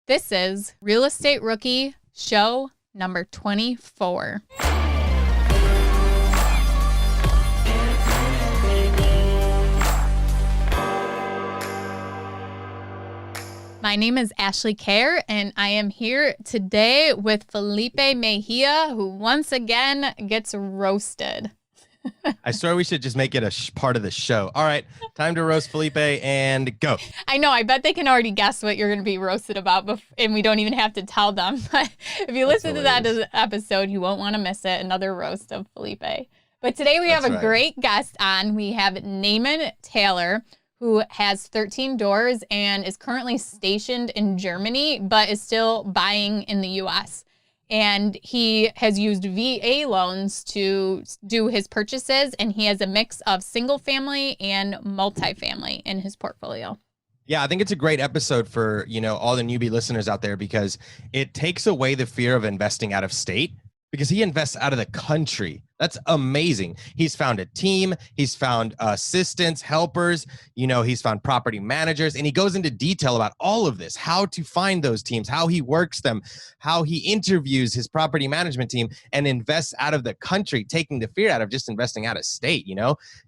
This is Real Estate Rookie show number 24. My name is Ashley Kerr, and I am here today with Felipe Mejia, who once again gets roasted. I swear we should just make it a part of the show. All right, time to roast Felipe and go. I know. I bet they can already guess what you're going to be roasted about, and we don't even have to tell them. But if you listen to that episode, you won't want to miss it. Another roast of Felipe. But today we have a great guest on. We have Naaman Taylor, who has 13 doors and is currently stationed in Germany, but is still buying in the U.S. And he has used VA loans to do his purchases, and he has a mix of single family and multifamily in his portfolio. Yeah, I think it's a great episode for, all the newbie listeners out there, because it takes away the fear of investing out of state, because he invests out of the country. That's amazing. He's found a team. He's found assistants, helpers. He's found property managers, and he goes into detail about all of this, how to find those teams, how he works them, how he interviews his property management team and invests out of the country, taking the fear out of just investing out of state,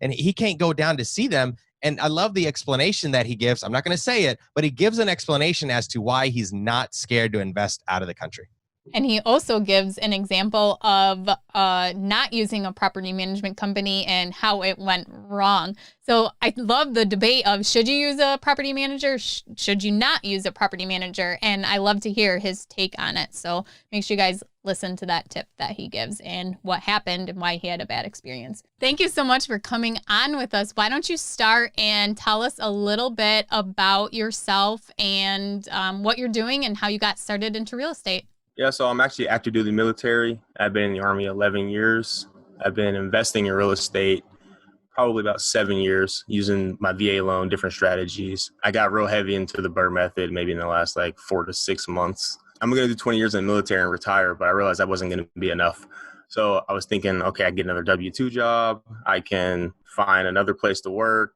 and he can't go down to see them. And I love the explanation that he gives. I'm not going to say it, but he gives an explanation as to why he's not scared to invest out of the country. And he also gives an example of not using a property management company and how it went wrong. So I love the debate of, should you use a property manager? Should you not use a property manager? And I love to hear his take on it. So make sure you guys listen to that tip that he gives and what happened and why he had a bad experience. Thank you so much for coming on with us. Why don't you start and tell us a little bit about yourself and what you're doing and how you got started into real estate? Yeah, so I'm actually active duty military. I've been in the Army 11 years. I've been investing in real estate probably about 7 years, using my VA loan, different strategies. I got real heavy into the BRRRR method maybe in the last 4 to 6 months. I'm going to do 20 years in the military and retire, but I realized that wasn't going to be enough. So I was thinking, okay, I get another W-2 job. I can find another place to work,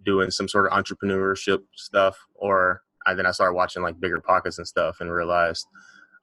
doing some sort of entrepreneurship stuff. Then I started watching BiggerPockets and stuff and realized,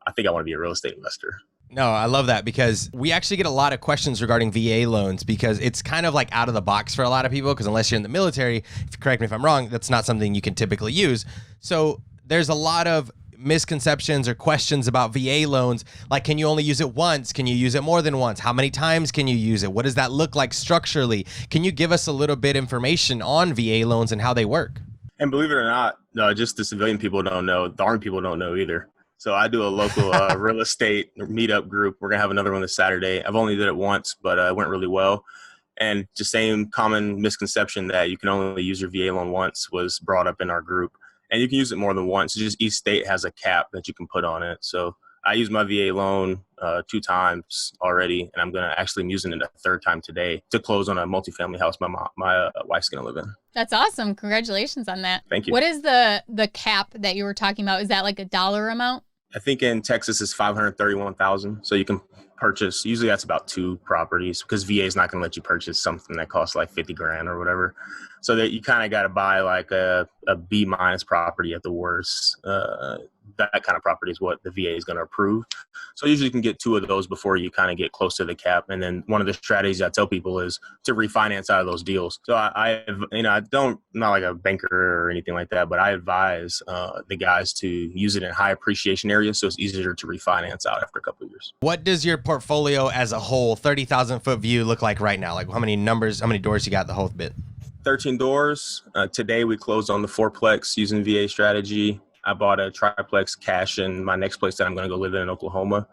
I think I want to be a real estate investor. No, I love that, because we actually get a lot of questions regarding VA loans, because it's kind of out of the box for a lot of people, because unless you're in the military, correct me if I'm wrong, that's not something you can typically use. So there's a lot of misconceptions or questions about VA loans. Can you only use it once? Can you use it more than once? How many times can you use it? What does that look like structurally? Can you give us a little bit information on VA loans and how they work? And believe it or not, just the civilian people don't know. The Army people don't know either. So I do a local real estate meetup group. We're going to have another one this Saturday. I've only did it once, but it went really well. And the same common misconception that you can only use your VA loan once was brought up in our group. And you can use it more than once. It's just each state has a cap that you can put on it. So I used my VA loan 2 times already, and I'm actually using it a 3rd time today to close on a multifamily house my wife's going to live in. That's awesome. Congratulations on that. Thank you. What is the cap that you were talking about? Is that a dollar amount? I think in Texas it's $531,000. So you can purchase, usually that's about 2 properties, because VA is not going to let you purchase something that costs $50,000 or whatever. So that you kind of got to buy a B- property at the worst. That kind of property is what the VA is going to approve. So usually you can get 2 of those before you kind of get close to the cap. And then one of the strategies I tell people is to refinance out of those I'm not like a banker or anything like that, but I advise the guys to use it in high appreciation areas, so it's easier to refinance out after a couple of years. What does your portfolio as a whole, 30,000 foot view, look like right now? How many doors you got, the whole bit? 13 doors. Today we closed on the 4-plex using VA strategy. I bought a triplex cash in my next place that I'm going to go live in Oklahoma.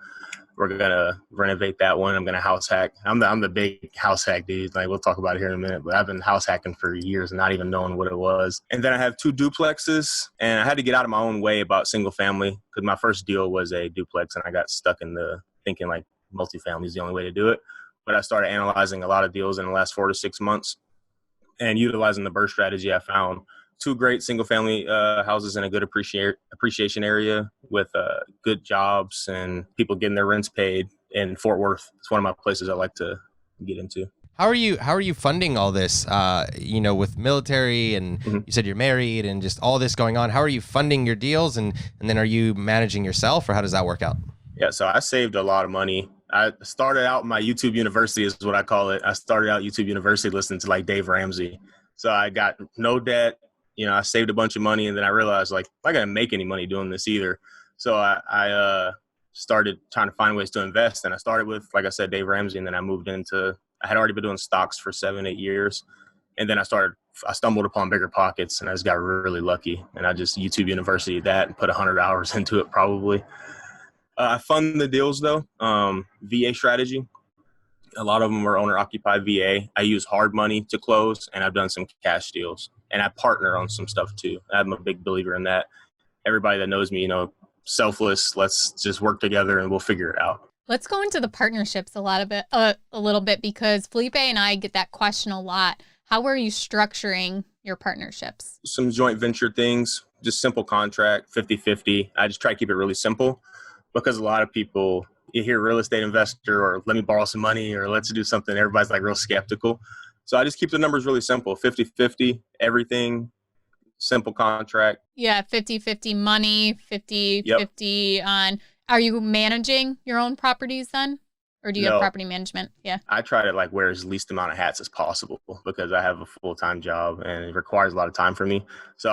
We're going to renovate that one. I'm going to house hack. I'm the big house hack dude. We'll talk about it here in a minute, but I've been house hacking for years and not even knowing what it was. And then I have 2 duplexes, and I had to get out of my own way about single family, because my first deal was a duplex, and I got stuck in the thinking multifamily is the only way to do it. But I started analyzing a lot of deals in the last 4 to 6 months, and utilizing the BRRRR strategy. I found 2 great single-family houses in a good appreciation area with good jobs and people getting their rents paid in Fort Worth. It's one of my places I like to get into. How are you funding all this? With military, and Mhm. you said you're married, and just all this going on. How are you funding your deals, and then are you managing yourself, or how does that work out? Yeah, so I saved a lot of money. I started out my YouTube University is what I call it. I started out YouTube University listening to like Dave Ramsey. So I got no debt. I saved a bunch of money, and then I realized like I'm not gonna make any money doing this either. So I started trying to find ways to invest, and I started with, like I said, Dave Ramsey, and then I moved into. I had already been doing stocks for 7-8 years, and then I stumbled upon BiggerPockets, and I just got really lucky, and I just YouTube University that and put 100 hours into it probably. I fund the deals though. VA strategy. A lot of them are owner occupied VA. I use hard money to close, and I've done some cash deals, and I partner on some stuff too. I'm a big believer in that. Everybody that knows me, selfless. Let's just work together, and we'll figure it out. Let's go into the partnerships a little bit, because Felipe and I get that question a lot. How are you structuring your partnerships? Some joint venture things, just simple contract, 50-50. I just try to keep it really simple, because a lot of people, you hear real estate investor or let me borrow some money or let's do something, everybody's like real skeptical. So I just keep the numbers really simple, 50-50, everything, simple contract. Yeah, 50-50 money, 50-50 on. Are you managing your own properties then? Or do you have property management? Yeah. I try to like wear as least amount of hats as possible, because I have a full-time job and it requires a lot of time for me. So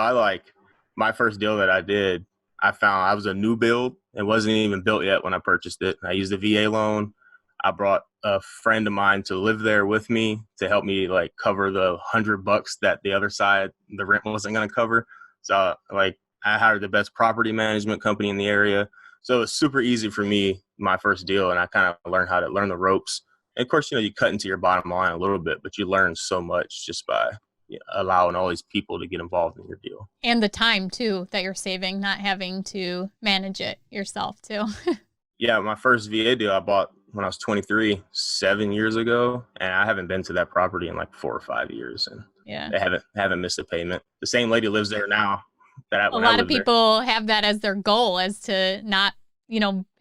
my first deal that I did, I found I was a new build. It wasn't even built yet when I purchased it. I used a VA loan. I brought a friend of mine to live there with me to help me like cover the $100 that the other side, the rent wasn't going to cover. So I hired the best property management company in the area. So it's super easy for me, my first deal, and I kind of learned how to learn the ropes. And of course, you cut into your bottom line a little bit, but you learn so much just by allowing all these people to get involved in your deal. And the time too that you're saving, not having to manage it yourself too. Yeah, my first VA deal I bought when I was 23, 7 years ago, and I haven't been to that property in like 4 or 5 years, and they haven't missed a payment. The same lady lives there now. A lot of people have that as their goal, as to not,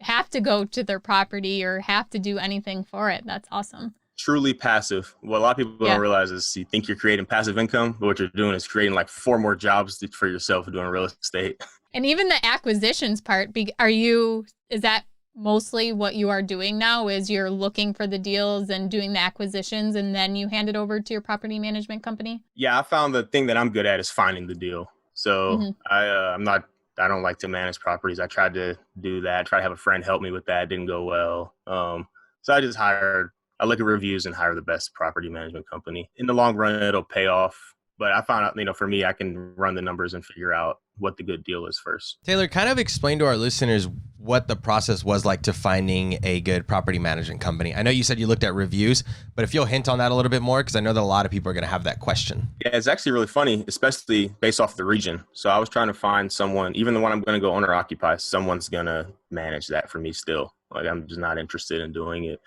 have to go to their property or have to do anything for it. That's awesome. Truly passive. What a lot of people don't realize is you think you're creating passive income, but what you're doing is creating like 4 more jobs for yourself doing real estate. And even the acquisitions part, is that mostly what you are doing now, is you're looking for the deals and doing the acquisitions, and then you hand it over to your property management company? Yeah, I found the thing that I'm good at is finding the deal. So I don't like to manage properties. I tried to do that. I tried to have a friend help me with that. It didn't go well. So I look at reviews and hire the best property management company. In the long run, it'll pay off. But I found out, for me, I can run the numbers and figure out what the good deal is first. Taylor, kind of explain to our listeners what the process was like to finding a good property management company. I know you said you looked at reviews, but if you'll hint on that a little bit more, because I know that a lot of people are going to have that question. Yeah, it's actually really funny, especially based off the region. So I was trying to find someone, even the one I'm going to go owner occupy, someone's going to manage that for me still. Like, I'm just not interested in doing it.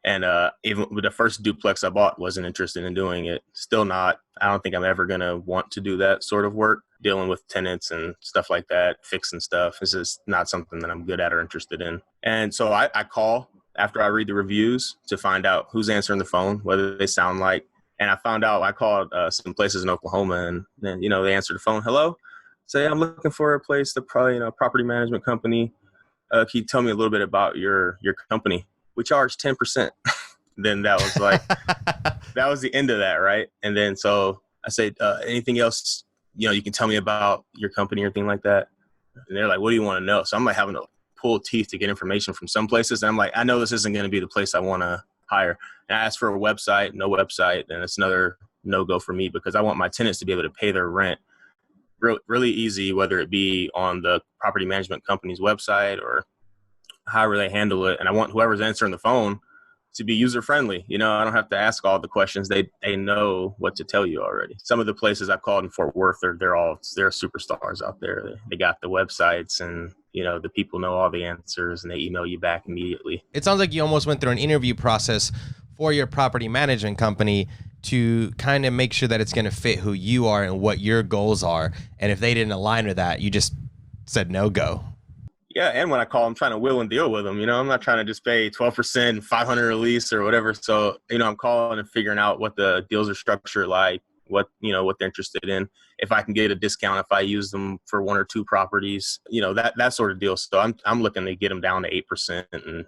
And even with the first duplex I bought, wasn't interested in doing it. Still not. I don't think I'm ever going to want to do that sort of work, dealing with tenants and stuff like that, fixing stuff. This is not something that I'm good at or interested in. And so I call after I read the reviews to find out who's answering the phone, whether they sound like. And I found out, I called some places in Oklahoma, and then, they answered the phone. Hello? Say, I'm looking for a place to probably, property management company. Can you tell me a little bit about your company? We charge 10%. Then that was like, that was the end of that, right? And then so I said, anything else, you can tell me about your company or anything like that? And they're like, what do you want to know? So I'm like having to pull teeth to get information from some places. And I'm like, I know this isn't going to be the place I want to hire. And I asked for a website, no website. And it's another no-go for me, because I want my tenants to be able to pay their rent really easy, whether it be on the property management company's website or however they handle it. And I want whoever's answering the phone to be user-friendly. I don't have to ask all the questions. They know what to tell you already. Some of the places I've called in Fort Worth, they're superstars out there. They got the websites, and the people know all the answers, and they email you back immediately. It sounds like you almost went through an interview process for your property management company to kind of make sure that it's going to fit who you are and what your goals are. And if they didn't align with that, you just said no go. Yeah, and when I call, I'm trying to will and deal with them. I'm not trying to just pay 12%, 500 release or whatever. So, I'm calling and figuring out what the deals are structured like, what they're interested in. If I can get a discount if I use them for one or two properties, that sort of deal. So I'm looking to get them down to 8% and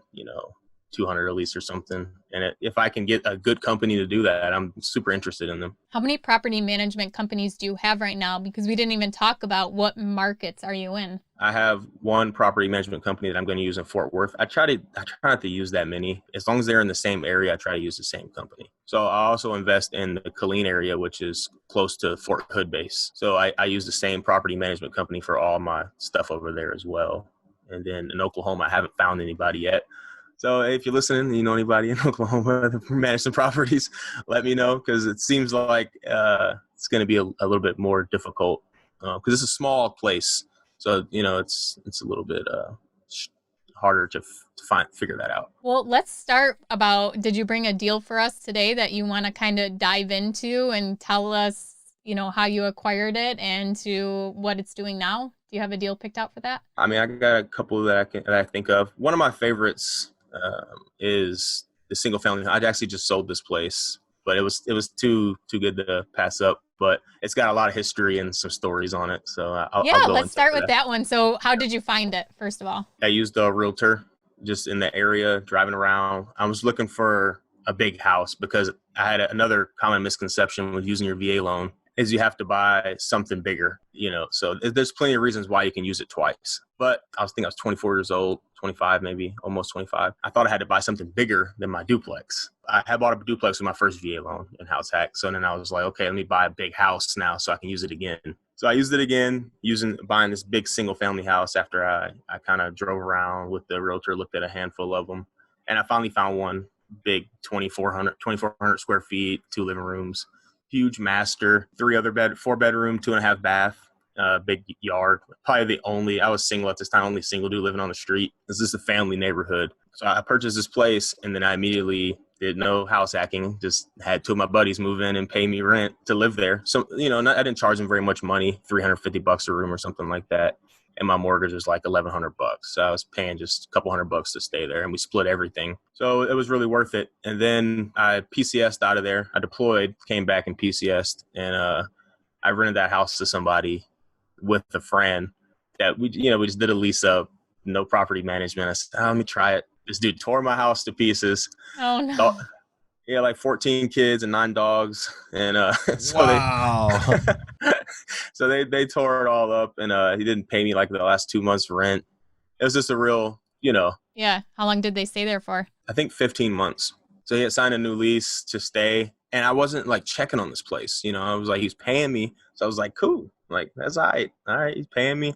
200 release or something. And if I can get a good company to do that, I'm super interested in them. How many property management companies do you have right now? Because we didn't even talk about what markets are you in. I have one property management company that I'm going to use in Fort Worth. I try not to use that many. As long as they're in the same area, I try to use the same company. So I also invest in the Killeen area, which is close to Fort Hood base. So I use the same property management company for all my stuff over there as well. And then in Oklahoma, I haven't found anybody yet. So if you're listening and you know anybody in Oklahoma that manage some properties, let me know, because it seems like it's going to be a little bit more difficult because it's a small place. So, it's a little bit harder to figure that out. Well, let's start did you bring a deal for us today that you want to kind of dive into and tell us, how you acquired it and to what it's doing now? Do you have a deal picked out for that? I mean, I got a couple that I think of. One of my favorites is the single family. I actually just sold this place, but it was too good to pass up. But it's got a lot of history and some stories on it. So I'll go let's start with that one. So how did you find it, first of all? I used a realtor just in the area, driving around. I was looking for a big house because I had another common misconception with using your VA loan is you have to buy something bigger, so there's plenty of reasons why you can use it twice. But I was 24 years old, 25, maybe almost 25. I thought I had to buy something bigger than my duplex. I had bought a duplex with my first VA loan in house hack. So then I was like, okay, let me buy a big house now so I can use it again. So I used it again, buying this big single family house after I kind of drove around with the realtor, looked at a handful of them. And I finally found one big 2,400 square feet, 2 living rooms, huge master, 4 bedroom, 2.5 bath, big yard. Probably I was single at this time, only single dude living on the street. This is a family neighborhood. So I purchased this place and then I immediately did no house hacking, just had 2 of my buddies move in and pay me rent to live there. So, I didn't charge them very much money, $350 a room or something like that. And my mortgage was like $1,100. So I was paying just a couple $100 to stay there, and we split everything. So it was really worth it. And then I PCS'd out of there. I deployed, came back and PCS'd, and I rented that house to somebody with a friend that we just did a lease up, no property management. I said, let me try it. This dude tore my house to pieces. Oh no. Yeah, like 14 kids and 9 dogs. And Wow. So they tore it all up, and he didn't pay me like the last 2 months rent. It was just a real, Yeah. How long did they stay there for? I think 15 months. So he had signed a new lease to stay, and I wasn't like checking on this place. I was like, he's paying me. So I was like, cool. Like, that's all right. All right, he's paying me.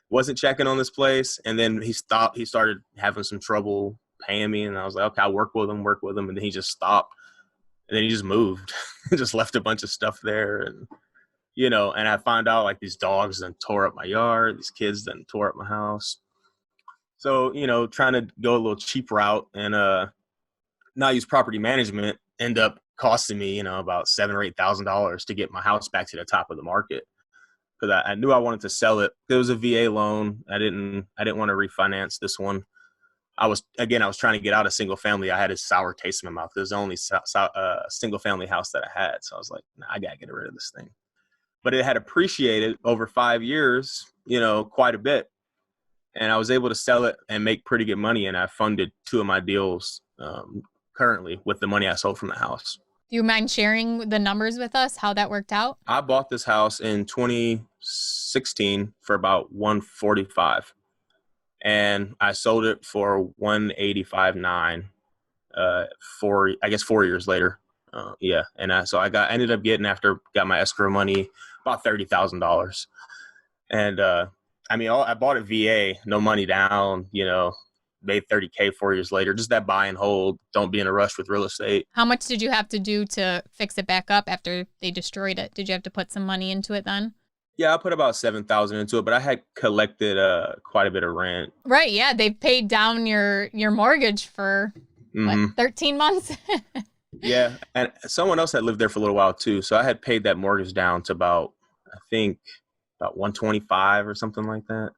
Wasn't checking on this place. And then he stopped. He started having some trouble paying me. And I was like, okay, I'll work with him. And then he just stopped. And then he just moved. Just left a bunch of stuff there. And, and I found out like these dogs then tore up my yard. These kids then tore up my house. So, trying to go a little cheap route and not use property management end up costing me, about $7,000 or $8,000 to get my house back to the top of the market. Because I knew I wanted to sell it. It was a VA loan. I didn't want to refinance this one. I was trying to get out of single family. I had a sour taste in my mouth. It was the only single family house that I had. So I was like, nah, I got to get rid of this thing. But it had appreciated over 5 years, quite a bit. And I was able to sell it and make pretty good money. And I funded 2 of my deals currently with the money I sold from the house. Do you mind sharing the numbers with us, how that worked out? I bought this house in 2016 for about $145,000. And I sold it for $185,900 I guess 4 years later. And so I ended up getting, after got my escrow money, about $30,000. And I bought a VA, no money down, made $30K 4 years later. Just that buy and hold. Don't be in a rush with real estate. How much did you have to do to fix it back up after they destroyed it? Did you have to put some money into it then? Yeah, I put about $7,000 into it, but I had collected quite a bit of rent. Right. Yeah, they paid down your mortgage for 13 months. Yeah, and someone else had lived there for a little while too, so I had paid that mortgage down to about 125 or something like that.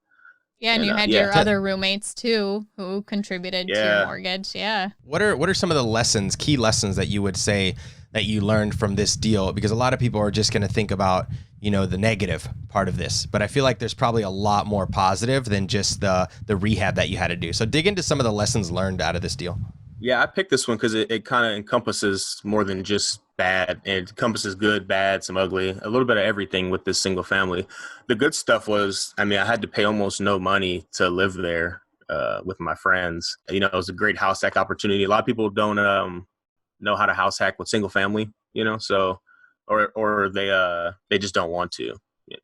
Yeah, and you had yeah, your other roommates too who contributed to your mortgage. Yeah. What are some of the key lessons that you would say that you learned from this deal? Because a lot of people are just going to think about, the negative part of this, but I feel like there's probably a lot more positive than just the rehab that you had to do. So dig into some of the lessons learned out of this deal. Yeah, I picked this one because it kind of encompasses more than just bad. It encompasses good, bad, some ugly, a little bit of everything with this single family. The good stuff was, I had to pay almost no money to live there with my friends. It was a great house hack opportunity. A lot of people don't know how to house hack with single family, so or they just don't want to.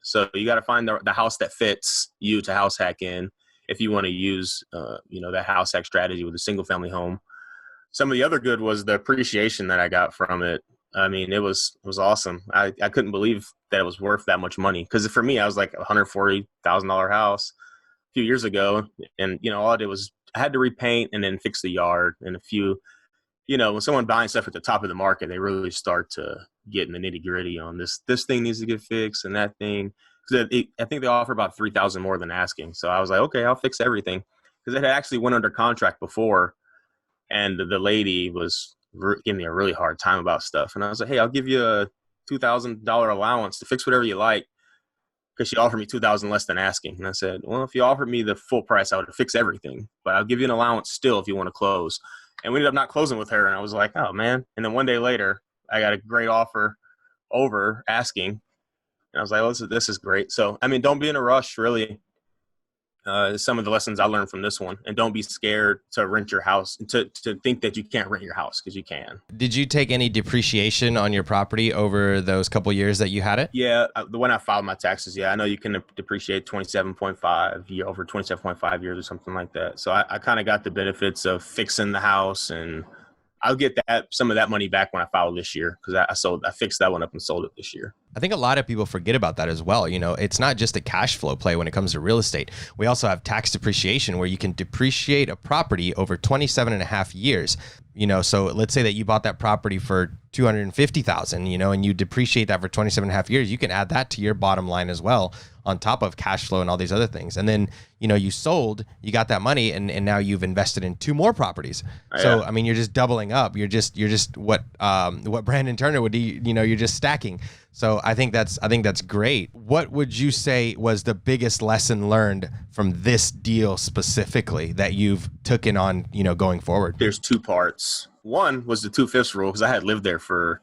So you got to find the house that fits you to house hack in if you want to use that house hack strategy with a single family home. Some of the other good was the appreciation that I got from it. It was awesome. I couldn't believe that it was worth that much money. Because for me, I was like $140,000 house a few years ago. And, all I did was I had to repaint and then fix the yard and a few, when someone buying stuff at the top of the market, they really start to get in the nitty gritty on this thing needs to get fixed and that thing. Because I think they offer about $3,000 more than asking. So I was like, okay, I'll fix everything. Because it had actually went under contract before. And the lady was giving me a really hard time about stuff. And I was like, hey, I'll give you a $2,000 allowance to fix whatever you like. Because she offered me $2,000 less than asking. And I said, well, if you offered me the full price, I would fix everything. But I'll give you an allowance still if you want to close. And we ended up not closing with her. And I was like, oh, man. And then one day later, I got a great offer over asking. And I was like, well, this is great. So, don't be in a rush, really. Some of the lessons I learned from this one, and don't be scared to rent your house, to think that you can't rent your house, because you can. Did you take any depreciation on your property over those couple years that you had it? Yeah, when I filed my taxes, I know you can depreciate 27.5 over 27.5 years or something like that. So I kind of got the benefits of fixing the house, and I'll get some of that money back when I file this year, because I fixed that one up and sold it this year. I think a lot of people forget about that as well. It's not just a cash flow play when it comes to real estate. We also have tax depreciation, where you can depreciate a property over 27 and a half years. So let's say that you bought that property for $250,000, and you depreciate that for 27 and a half years. You can add that to your bottom line as well, on top of cash flow and all these other things. And then, you sold, you got that money, and now you've invested in 2 more properties. So, you're just doubling up. You're just what Brandon Turner would do, you're just stacking. So I think that's great. What would you say was the biggest lesson learned from this deal specifically that you've taken on, going forward? There's 2 parts. One was the 2/5 rule, because I had lived there for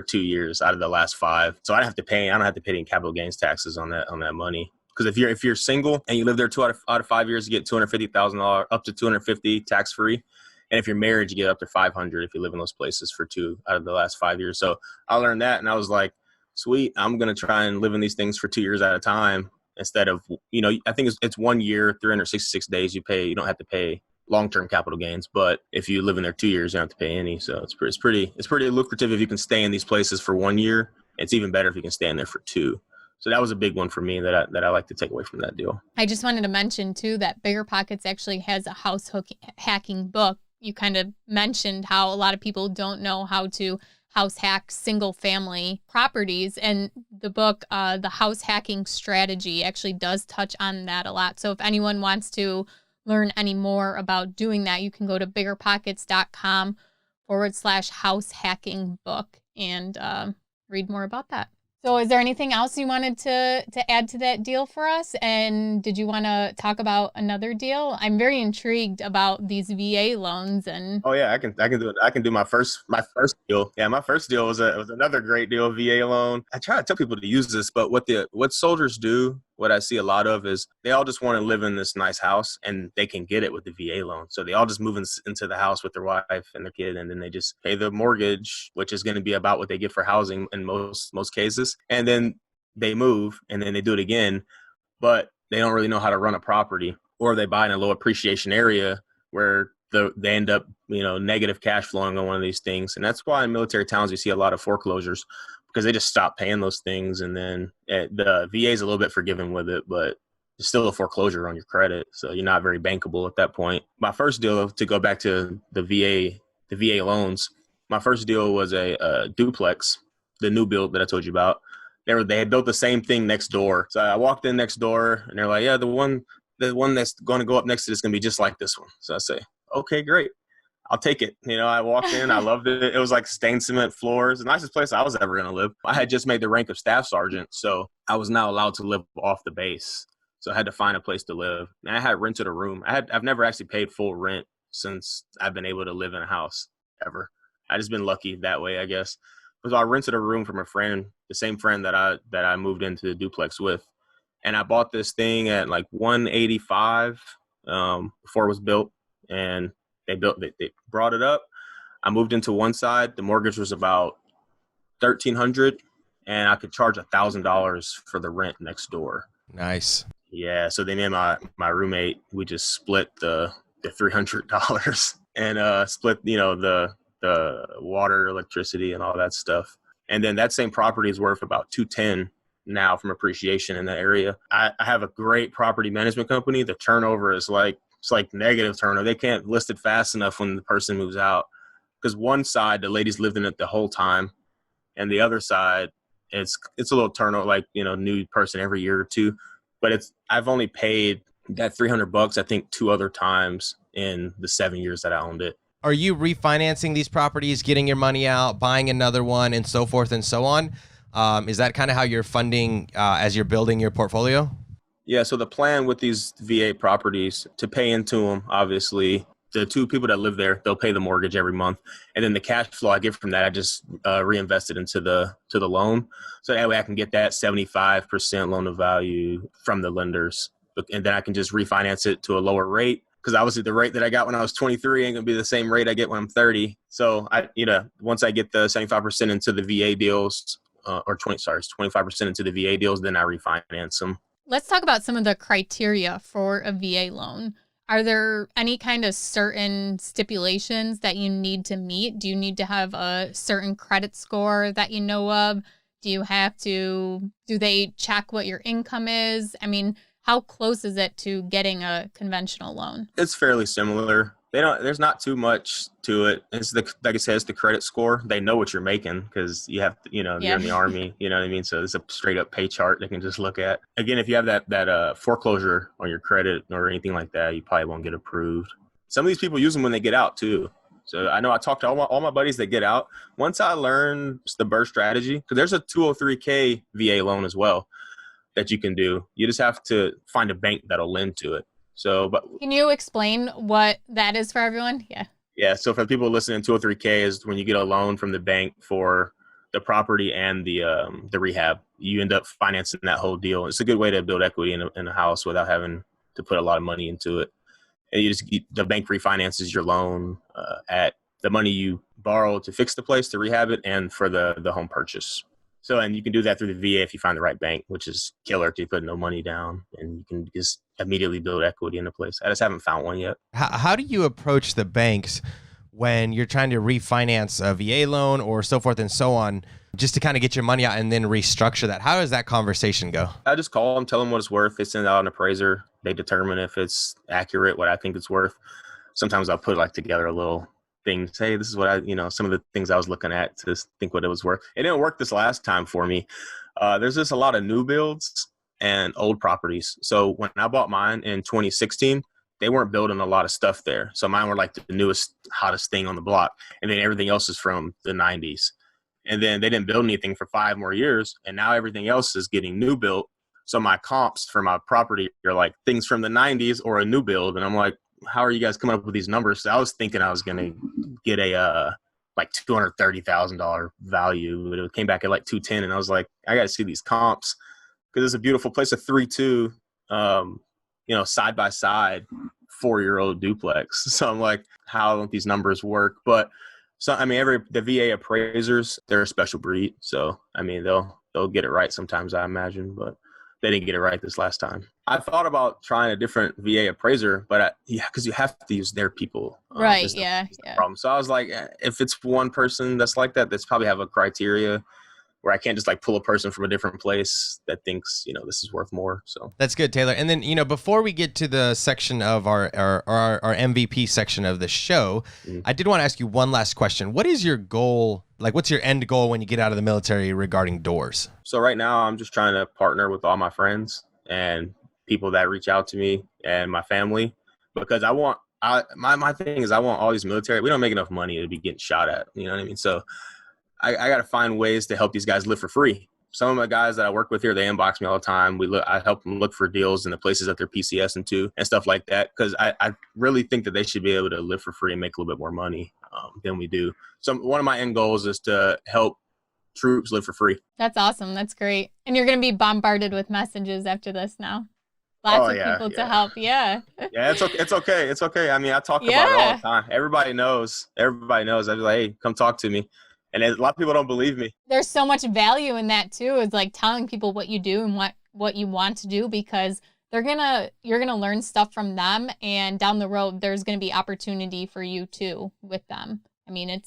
2 years out of the last 5. So I don't have to pay any capital gains taxes on that money. Because if you're single and you live there 2 out of 5 years, you get $250,000 up to $250 tax free. And if you're married, you get up to $500 if you live in those places for 2 out of the last 5 years. So I learned that, and I was like, sweet, I'm going to try and live in these things for 2 years at a time, instead of, I think it's 1 year, 366 days you don't have to pay long-term capital gains. But if you live in there 2 years, you don't have to pay any. So it's pretty lucrative if you can stay in these places for 1 year. It's even better if you can stay in there for 2. So that was a big one for me that I like to take away from that deal. I just wanted to mention too that BiggerPockets actually has a hacking book. You kind of mentioned how a lot of people don't know how to house hack single family properties, and the book, The House Hacking Strategy, actually does touch on that a lot. So if anyone wants to learn any more about doing that, you can go to biggerpockets.com/house hacking book and read more about that. So is there anything else you wanted to add to that deal for us? And did you want to talk about another deal? I'm very intrigued about these VA loans. And oh yeah, I can do it. I can do my first deal. Yeah, my first deal was another great deal, VA loan. I try to tell people to use this, but what soldiers do, what I see a lot of is they all just want to live in this nice house, and they can get it with the VA loan. So they all just move into the house with their wife and their kid, and then they just pay the mortgage, which is going to be about what they get for housing in most cases. And then they move, and then they do it again, but they don't really know how to run a property, or they buy in a low appreciation area where they end up, negative cash flowing on one of these things. And that's why in military towns you see a lot of foreclosures, because they just stop paying those things. And then the VA is a little bit forgiving with it, but it's still a foreclosure on your credit. So you're not very bankable at that point. My first deal, to go back to the VA loans, my first deal was a duplex, the new build that I told you about. They had built the same thing next door. So I walked in next door, and they're like, yeah, the one the one that's going to go up next to this is going to be just like this one. So I say, okay, great. I'll take it. I walked in, I loved it. It was like stained cement floors, the nicest place I was ever going to live. I had just made the rank of staff sergeant, so I was now allowed to live off the base. So I had to find a place to live. And I had rented a room. I've never actually paid full rent since I've been able to live in a house ever. I just been lucky that way, I guess. So I rented a room from a friend, the same friend that I moved into the duplex with. And I bought this thing at like 185 before it was built. And they brought it up. I moved into one side. The mortgage was about $1,300, and I could charge $1,000 for the rent next door. Nice. Yeah. So then me and my roommate, we just split the $300 and split the water, electricity, and all that stuff. And then that same property is worth about $210 now from appreciation in the area. I have a great property management company. The turnover is it's like negative turnover. They can't list it fast enough when the person moves out, because one side the ladies lived in it the whole time, and the other side it's a little turnover, like new person every year or two. But I've only paid that $300 I think 2 other times in the 7 years that I owned it. Are you refinancing these properties, getting your money out, buying another one, and so forth and so on? Is that kind of how you're funding as you're building your portfolio? Yeah, so the plan with these VA properties to pay into them, obviously, the 2 people that live there, they'll pay the mortgage every month. And then the cash flow I get from that, I just reinvested into the loan. So that way I can get that 75% loan to value from the lenders. And then I can just refinance it to a lower rate, because obviously the rate that I got when I was 23 ain't gonna be the same rate I get when I'm 30. So once I get the 75% into the VA deals, 25% into the VA deals, then I refinance them. Let's talk about some of the criteria for a VA loan. Are there any kind of certain stipulations that you need to meet? Do you need to have a certain credit score that you know of? Do they check what your income is? I mean, how close is it to getting a conventional loan? It's fairly similar. There's not too much to it. It's like I said, it's the credit score. They know what you're making, because you have to, you're in the Army, you know what I mean? So it's a straight up pay chart they can just look at. Again, if you have that foreclosure on your credit or anything like that, you probably won't get approved. Some of these people use them when they get out too. So I know I talked to all my buddies that get out. Once I learned the BRRRR strategy, because there's a 203K VA loan as well that you can do. You just have to find a bank that'll lend to it. But can you explain what that is for everyone? Yeah. So for people listening, 203K is when you get a loan from the bank for the property and the rehab. You end up financing that whole deal. It's a good way to build equity in a house without having to put a lot of money into it. And the bank refinances your loan at the money you borrow to fix the place, to rehab it, and for the home purchase. So, and you can do that through the VA if you find the right bank, which is killer, because you put no money down and you can just immediately build equity in the place. I just haven't found one yet. How do you approach the banks when you're trying to refinance a VA loan or so forth and so on, just to kind of get your money out and then restructure that? How does that conversation go? I just call them, tell them what it's worth. They send out an appraiser. They determine if it's accurate, what I think it's worth. Sometimes I'll put together a little thing, say this is what some of the things I was looking at to think what it was worth. It didn't work this last time for me. There's just a lot of new builds and old properties. So when I bought mine in 2016, they weren't building a lot of stuff there. So mine were like the newest, hottest thing on the block. And then everything else is from the 90s. And then they didn't build anything for 5 more years. And now everything else is getting new built. So my comps for my property are like things from the 90s or a new build. And I'm like, how are you guys coming up with these numbers? So I was thinking I was going to get a $230,000 value, but it came back at like 210. And I was like, I got to see these comps, because it's a beautiful place, a 3-2, side by side 4-year-old duplex. So I'm like, how don't these numbers work? But so, I mean, the VA appraisers, they're a special breed. So, I mean, they'll get it right sometimes, I imagine, but they didn't get it right this last time. I thought about trying a different VA appraiser, but because you have to use their people. Right. Yeah. Problem. So I was like, if it's one person that's like that, that's probably have a criteria where I can't just pull a person from a different place that thinks, this is worth more. So that's good, Taylor. And then, before we get to the section of our MVP section of the show, I did want to ask you one last question. What is your goal? What's your end goal when you get out of the military regarding doors? So right now I'm just trying to partner with all my friends and people that reach out to me and my family, because my thing is I want all these military. We don't make enough money to be getting shot at. You know what I mean? So I got to find ways to help these guys live for free. Some of my guys that I work with here, they inbox me all the time. I help them look for deals in the places that they're PCS into and stuff like that. Because I really think that they should be able to live for free and make a little bit more money than we do. So one of my end goals is to help troops live for free. That's awesome. That's great. And you're going to be bombarded with messages after this now. Lots of people to help. Yeah. Yeah, it's okay. It's okay. I mean, I talk about it all the time. Everybody knows. I'd be like, hey, come talk to me. And a lot of people don't believe me. There's so much value in that too, is like telling people what you do and what you want to do, because you're gonna learn stuff from them, and down the road there's gonna be opportunity for you too with them. I mean,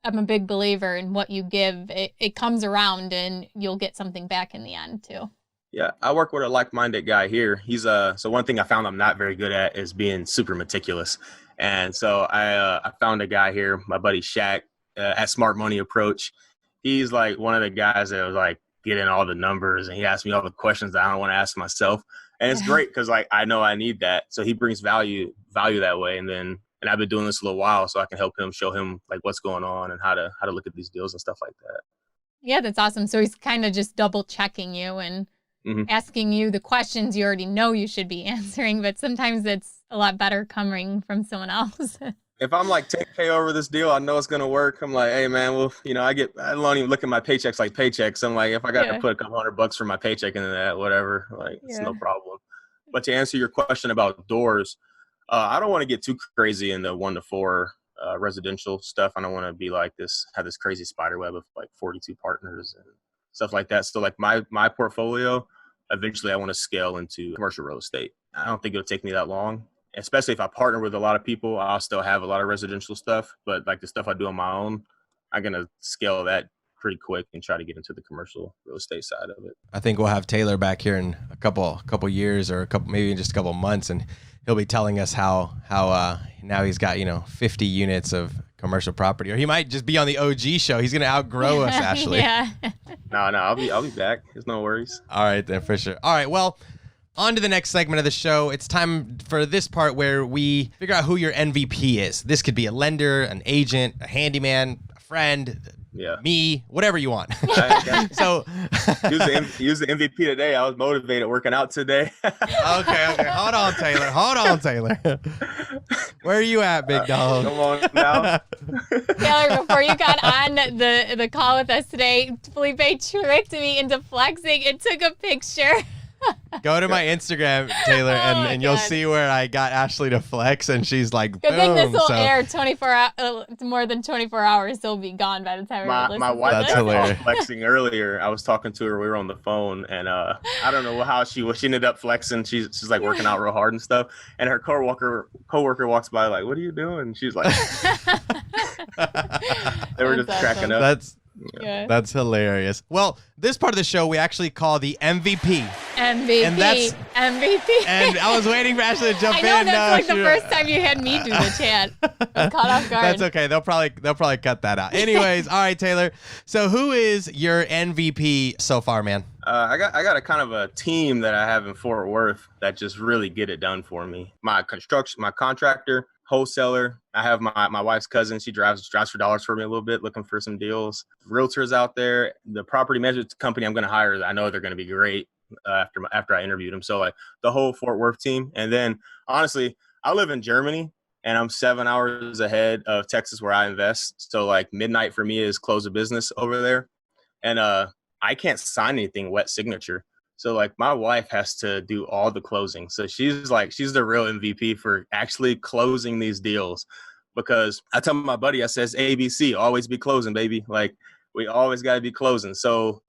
I'm a big believer in what you give. It comes around and you'll get something back in the end too. Yeah, I work with a like-minded guy here. He's so one thing I found I'm not very good at is being super meticulous. And so I found a guy here, my buddy Shaq, at Smart Money Approach. He's like one of the guys that was like getting all the numbers, and he asked me all the questions that I don't want to ask myself. And it's great because like I know I need that. So he brings value that way. And I've been doing this a little while, so I can help him, show him like what's going on and how to look at these deals and stuff like that. Yeah, that's awesome. So he's kind of just double checking you and asking you the questions you already know you should be answering, but sometimes it's a lot better coming from someone else. If I'm like 10K over this deal, I know it's going to work. I'm like, hey man, well, I don't even look at my paychecks like paychecks. I'm like, if I got to put a couple $100 for my paycheck into that, whatever, like it's no problem. But to answer your question about doors, I don't want to get too crazy in the 1 to 4 residential stuff. I don't want to be like have this crazy spider web of like 42 partners and stuff like that. So like my portfolio, eventually I want to scale into commercial real estate. I don't think it'll take me that long. Especially if I partner with a lot of people, I'll still have a lot of residential stuff. But like the stuff I do on my own, I'm going to scale that pretty quick and try to get into the commercial real estate side of it. I think we'll have Taylor back here in a couple years, or maybe just a couple months, and he'll be telling us how now he's got 50 units of commercial property, or he might just be on the OG show. He's going to outgrow us, Ashley. Yeah. No, I'll be back. There's no worries. All right, then, for sure. All right, well, on to the next segment of the show. It's time for this part where we figure out who your MVP is. This could be a lender, an agent, a handyman, a friend, me, whatever you want. So use the MVP today. I was motivated working out today. Okay. Hold on, Taylor. Where are you at, big dog? Come on now. Taylor, before you got on the call with us today, Felipe tricked me into flexing and took a picture. Go to my Instagram, Taylor, and you'll see where I got Ashley to flex, and she's like, good boom. thing this will air 24 hours, more than 24 hours, so it'll be gone by the time we're listening. My wife was flexing earlier. I was talking to her. We were on the phone, and I don't know how she ended up flexing. She's like working out real hard and stuff, and her coworker walks by like, what are you doing? And she's like, they were just cracking up. That's hilarious. Well, this part of the show we actually call the MVP. MVP. And that's MVP. And I was waiting for Ashley to jump in. I know that's like the first time you had me do the chant. I'm caught off guard. That's okay. They'll probably cut that out. Anyways, all right, Taylor. So who is your MVP so far, man? I got a kind of a team that I have in Fort Worth that just really get it done for me. My contractor, wholesaler. I have my wife's cousin. She drives for dollars for me a little bit, looking for some deals. Realtors out there. The property management company I'm going to hire, I know they're going to be great after I interviewed them. So like the whole Fort Worth team. And then honestly, I live in Germany and I'm 7 hours ahead of Texas where I invest. So like midnight for me is close of business over there. And I can't sign anything wet signature. So like my wife has to do all the closing. So she's the real MVP for actually closing these deals, because I tell my buddy, I says, ABC, always be closing, baby. Like we always got to be closing. So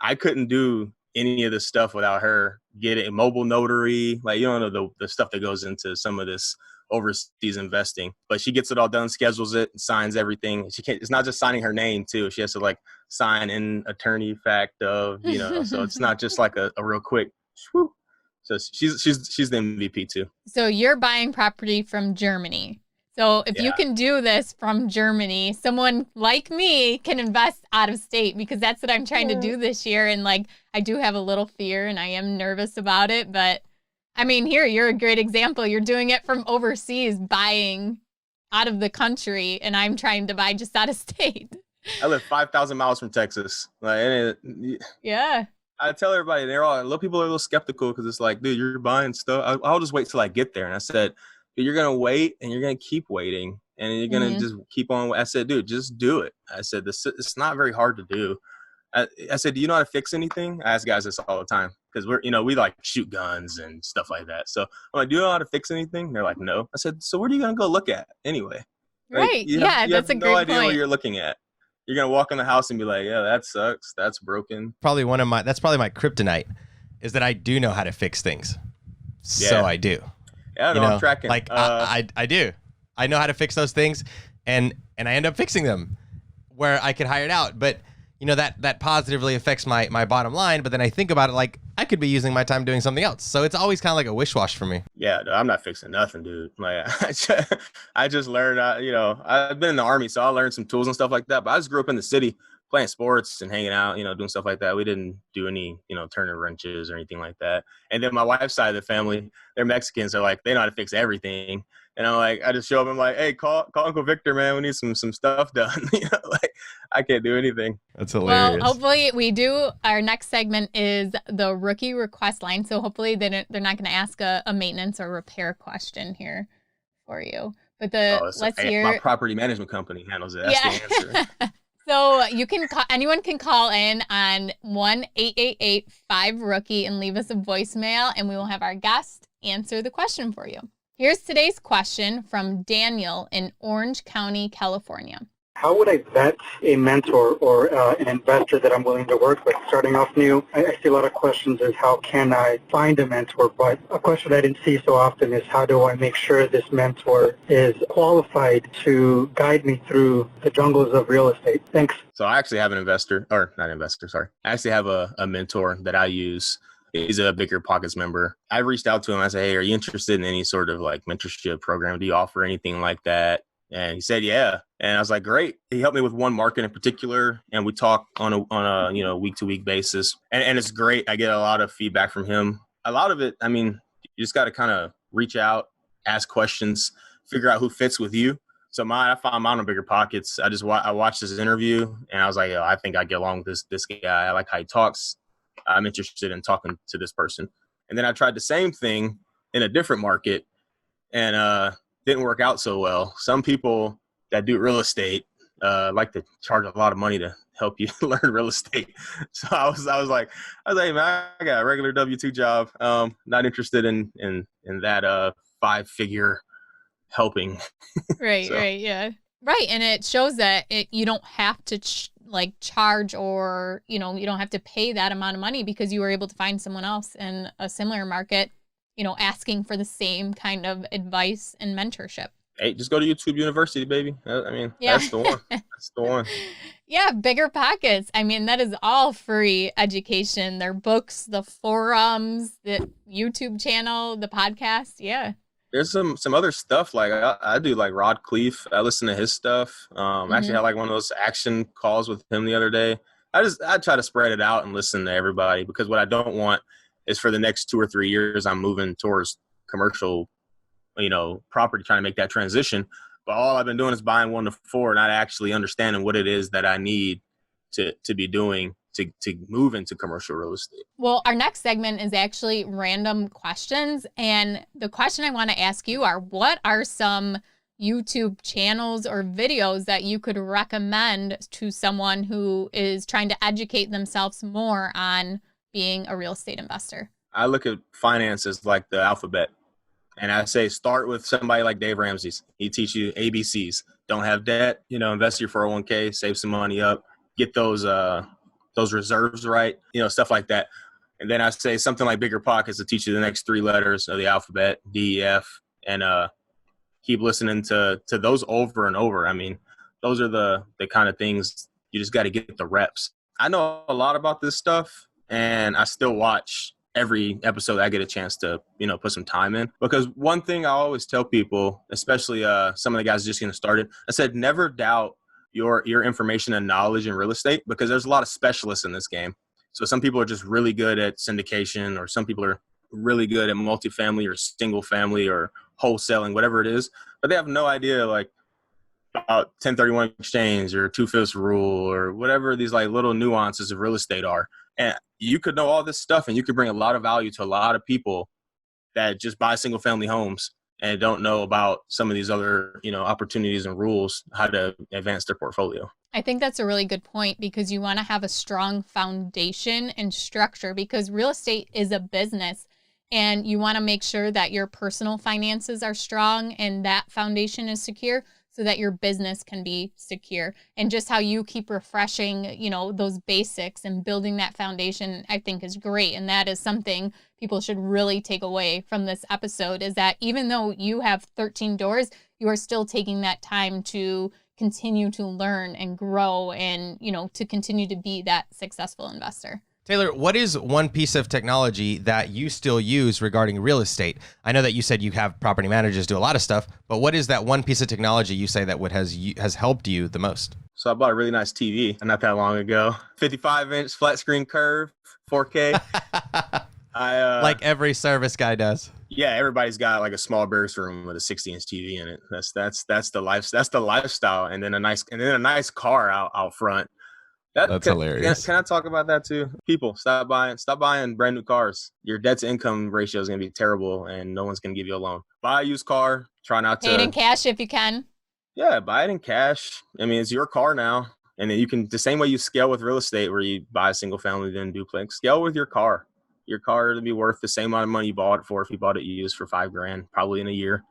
I couldn't do any of this stuff without her. Get a mobile notary, like, you don't know the stuff that goes into some of this overseas investing, but she gets it all done, schedules it, signs everything. It's not just signing her name too. She has to like sign in attorney fact of, so it's not just like a real quick swoop. So she's the MVP too. So you're buying property from Germany. So if you can do this from Germany, someone like me can invest out of state, because that's what I'm trying to do this year. And like, I do have a little fear and I am nervous about it, but I mean, here, you're a great example. You're doing it from overseas, buying out of the country, and I'm trying to buy just out of state. I live 5,000 miles from Texas. Like, Yeah. I tell everybody, a lot of people are a little skeptical because it's like, dude, you're buying stuff. I'll just wait till I get there. And I said, dude, you're gonna wait, and you're gonna keep waiting, and you're gonna just keep on. I said, dude, just do it. I said, it's not very hard to do. I said, do you know how to fix anything? I ask guys this all the time because we like shoot guns and stuff like that. So I'm like, do you know how to fix anything? They're like, no. I said, so what are you gonna go look at anyway? Like, Right. you Yeah, that's a have great no idea point. what you're looking at. You're gonna walk in the house and be like, yeah, that sucks. That's broken. That's probably my kryptonite, is that I do know how to fix things. So I do. Yeah, no, I'm tracking. Like I do. I know how to fix those things, and I end up fixing them where I could hire it out. But that positively affects my bottom line. But then I think about it like I could be using my time doing something else. So it's always kind of like a wish-wash for me. Yeah, no, I'm not fixing nothing, dude. Like I just learned, I've been in the Army, so I learned some tools and stuff like that. But I just grew up in the city playing sports and hanging out, doing stuff like that. We didn't do any, turning wrenches or anything like that. And then my wife's side of the family, they're Mexicans. They're like, they know how to fix everything. And I'm like, I just show up. I'm like, hey, call Uncle Victor, man. We need some stuff done. Like I can't do anything. That's hilarious. Well, hopefully we do. Our next segment is the rookie request line. So hopefully they're not going to ask a maintenance or repair question here for you. But let's hear. My property management company handles it. That's the answer. So you can anyone can call in on 1-888-5-ROOKIE and leave us a voicemail, and we will have our guest answer the question for you. Here's today's question from Daniel in Orange County, California. How would I vet a mentor or an investor that I'm willing to work with starting off new? I see a lot of questions is how can I find a mentor? But a question I didn't see so often is how do I make sure this mentor is qualified to guide me through the jungles of real estate? Thanks. So I actually have I actually have a mentor that I use. He's a BiggerPockets member. I reached out to him. I said, hey, are you interested in any sort of like mentorship program? Do you offer anything like that? And he said, yeah. And I was like, great. He helped me with one market in particular. And we talk on a week-to-week basis. And it's great. I get a lot of feedback from him. A lot of it, I mean, you just got to kind of reach out, ask questions, figure out who fits with you. So I found mine on BiggerPockets. I watched his interview and I was like, I think I get along with this guy. I like how he talks. I'm interested in talking to this person. And then I tried the same thing in a different market and didn't work out so well. Some people that do real estate like to charge a lot of money to help you learn real estate. So I was like, man, I got a regular W-2 job. Not interested in that 5-figure helping. Right, right, yeah. Right, and it shows that you don't have to charge or, you don't have to pay that amount of money because you were able to find someone else in a similar market, asking for the same kind of advice and mentorship. Hey, just go to YouTube University, baby. I mean, That's the one. That's the one. Yeah, BiggerPockets. I mean, that is all free education. Their books, the forums, the YouTube channel, the podcast. Yeah. There's some other stuff like I do like Rod Cleef. I listen to his stuff. Actually had like one of those action calls with him the other day. I try to spread it out and listen to everybody because what I don't want is for the next 2 or 3 years I'm moving towards commercial, property, trying to make that transition. But all I've been doing is buying 1 to 4, not actually understanding what it is that I need to be doing to move into commercial real estate. Well, our next segment is actually random questions. And the question I want to ask you are, what are some YouTube channels or videos that you could recommend to someone who is trying to educate themselves more on being a real estate investor? I look at finances like the alphabet. And I say, start with somebody like Dave Ramsey's. He teaches you ABCs. Don't have debt, invest your 401k, save some money up, get those reserves right, stuff like that. And then I say something like BiggerPockets to teach you the next 3 letters of the alphabet, DEF, and keep listening to those over and over. I mean, those are the kind of things you just got to get the reps. I know a lot about this stuff, and I still watch every episode I get a chance to, put some time in. Because one thing I always tell people, especially some of the guys just getting started, I said, never doubt your information and knowledge in real estate because there's a lot of specialists in this game. So some people are just really good at syndication or some people are really good at multifamily or single family or wholesaling, whatever it is, but they have no idea like about 1031 exchange or 2/5 rule or whatever these like little nuances of real estate are. And you could know all this stuff and you could bring a lot of value to a lot of people that just buy single family homes and don't know about some of these other, opportunities and rules, how to advance their portfolio. I think that's a really good point, because you want to have a strong foundation and structure, because real estate is a business, and you want to make sure that your personal finances are strong and that foundation is secure, so that your business can be secure. And just how you keep refreshing, those basics and building that foundation, I think is great. And that is something people should really take away from this episode, is that even though you have 13 doors, you are still taking that time to continue to learn and grow and, to continue to be that successful investor. Taylor, what is one piece of technology that you still use regarding real estate? I know that you said you have property managers do a lot of stuff, but what is that one piece of technology you say that has helped you the most? So I bought a really nice TV not that long ago, 55-inch flat screen curve, 4K. Like every service guy does. Yeah, everybody's got like a small burst room with a 60-inch TV in it. That's the lifestyle, and then a nice car out front. That's hilarious. Can I talk about that too? People, stop buying brand new cars. Your debt to income ratio is going to be terrible, and no one's going to give you a loan. Buy a used car. Try not to. Pay it in cash if you can. Yeah, buy it in cash. I mean, it's your car now, and then you can, the same way you scale with real estate, where you buy a single family then duplex. Scale with your car. Your car to be worth the same amount of money you bought it for if you bought it used for $5,000, probably in a year.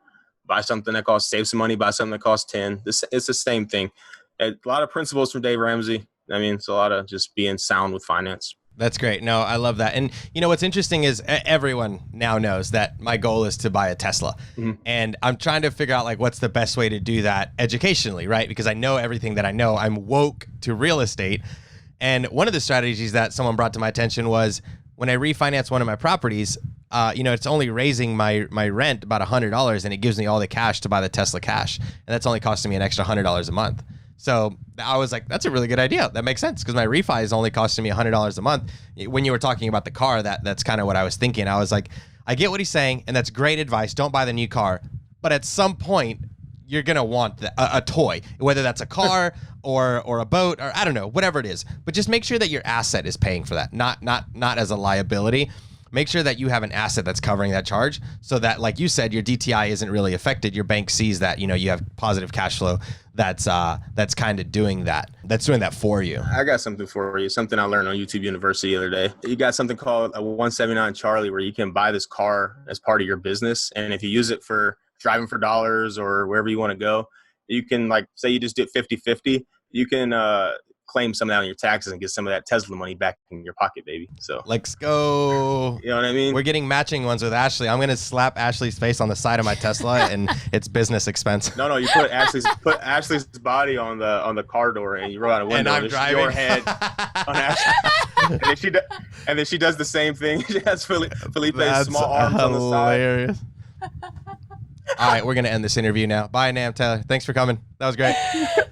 Buy something that save some money. Buy something that costs 10. It's the same thing. A lot of principles from Dave Ramsey. I mean, it's a lot of just being sound with finance. That's great. No, I love that. And what's interesting is everyone now knows that my goal is to buy a Tesla. Mm-hmm. And I'm trying to figure out like what's the best way to do that educationally, right? Because I know everything that I know. I'm woke to real estate. And one of the strategies that someone brought to my attention was when I refinance one of my properties, it's only raising my rent about $100, and it gives me all the cash to buy the Tesla cash. And that's only costing me an extra $100 a month. So I was like, that's a really good idea. That makes sense, because my refi is only costing me $100 a month. When you were talking about the car, that's kind of what I was thinking. I was like, I get what he's saying, and that's great advice. Don't buy the new car. But at some point, you're going to want a toy, whether that's a car or a boat, or I don't know, whatever it is. But just make sure that your asset is paying for that, not as a liability. Make sure that you have an asset that's covering that charge, so that, like you said, your DTI isn't really affected. Your bank sees that, you have positive cash flow that's kind of doing that. That's doing that for you. I got something for you. Something I learned on YouTube University the other day. You got something called a 179 Charlie, where you can buy this car as part of your business. And if you use it for driving for dollars or wherever you want to go, you can, like, say you just did 50-50, you can claim some of that on your taxes and get some of that Tesla money back in your pocket, baby. So let's go. You know what I mean? We're getting matching ones with Ashley. I'm going to slap Ashley's face on the side of my Tesla and it's business expense. No, you put Ashley's body on the car door, and you roll out a window, and I'm driving your head on Ashley. and then she does the same thing. She has Felipe's small arms on the side. All right, we're going to end this interview now. Bye, Naaman Taylor. Thanks for coming. That was great.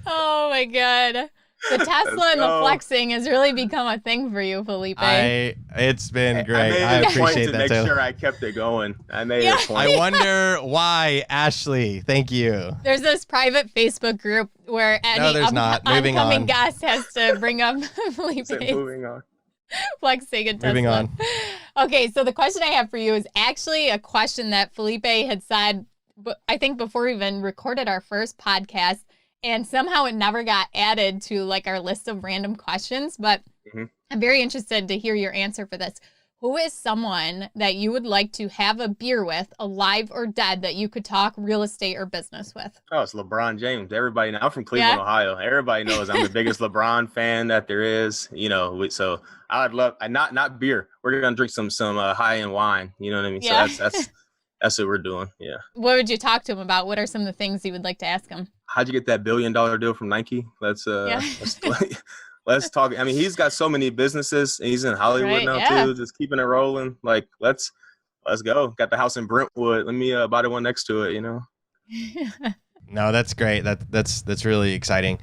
Oh my God. The Tesla and the flexing has really become a thing for you, Felipe. It's been great. I appreciate that, make Taylor. Sure I kept it going. I made it a point. I wonder why, Ashley. Thank you. There's this private Facebook group where any oncoming guest has to bring up Felipe's moving on. Flexing and Tesla. Moving on. Okay, so the question I have for you is actually a question that Felipe had said, I think before we even recorded our first podcast. And somehow it never got added to like our list of random questions, but I'm very interested to hear your answer for this. Who is someone that you would like to have a beer with, alive or dead, that you could talk real estate or business with? Oh, it's LeBron James. Everybody now, I'm from Cleveland, Ohio. Everybody knows I'm the biggest LeBron fan that there is. So I'd love not beer. We're gonna drink some high-end wine. You know what I mean? Yeah. So that's what we're doing. Yeah. What would you talk to him about? What are some of the things you would like to ask him? How'd you get that $1 billion deal from Nike? Let's talk. I mean, he's got so many businesses. He's in Hollywood too, just keeping it rolling. Like, let's go. Got the house in Brentwood. Let me buy the one next to it, No, that's great. That's really exciting.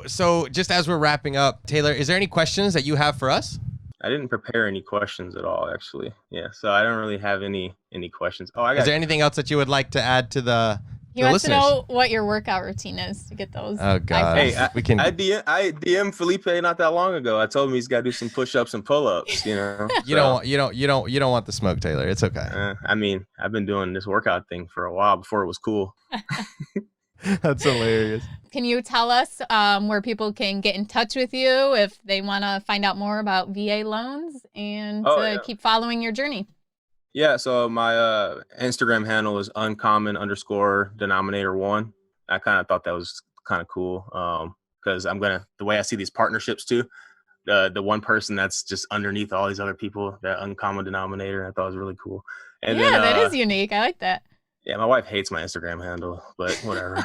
So just as we're wrapping up, Taylor, is there any questions that you have for us? I didn't prepare any questions at all, actually. Yeah, so I don't really have any questions. Oh, I Is got. there anything else that you would like to add to the He wants listeners? to know what your workout routine is to get those. Oh God, Hey, we can. I DM Felipe not that long ago. I told him he's got to do some push-ups and pull-ups. You know, You don't want the smoke, Taylor. It's okay. I mean, I've been doing this workout thing for a while before it was cool. That's hilarious. Can you tell us where people can get in touch with you if they want to find out more about VA loans and keep following your journey? Yeah, so my Instagram handle is uncommon_denominator1. I kind of thought that was kind of cool because the way I see these partnerships too, the one person that's just underneath all these other people, that uncommon denominator, I thought was really cool. And yeah, then, that is unique. I like that. Yeah, my wife hates my Instagram handle, but whatever.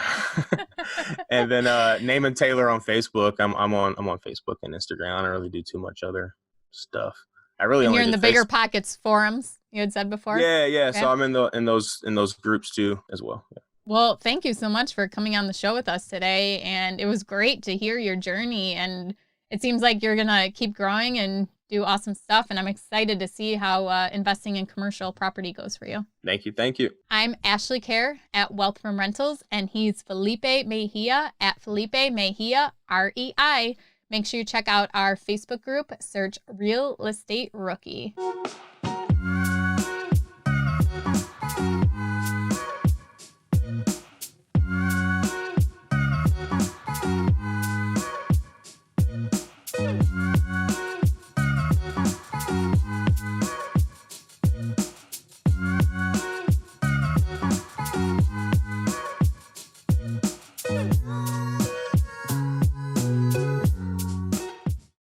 And then Naaman Taylor on Facebook. I'm on Facebook and Instagram. I don't really do too much other stuff. You're in the BiggerPockets forums, you had said before. Yeah. Okay. So I'm in those groups too as well. Yeah. Well, thank you so much for coming on the show with us today, and it was great to hear your journey. And it seems like you're gonna keep growing and do awesome stuff, and I'm excited to see how investing in commercial property goes for you. Thank you. I'm Ashley Kerr at Wealth from Rentals, and he's Felipe Mejia at Felipe Mejia REI. Make sure you check out our Facebook group, search Real Estate Rookie.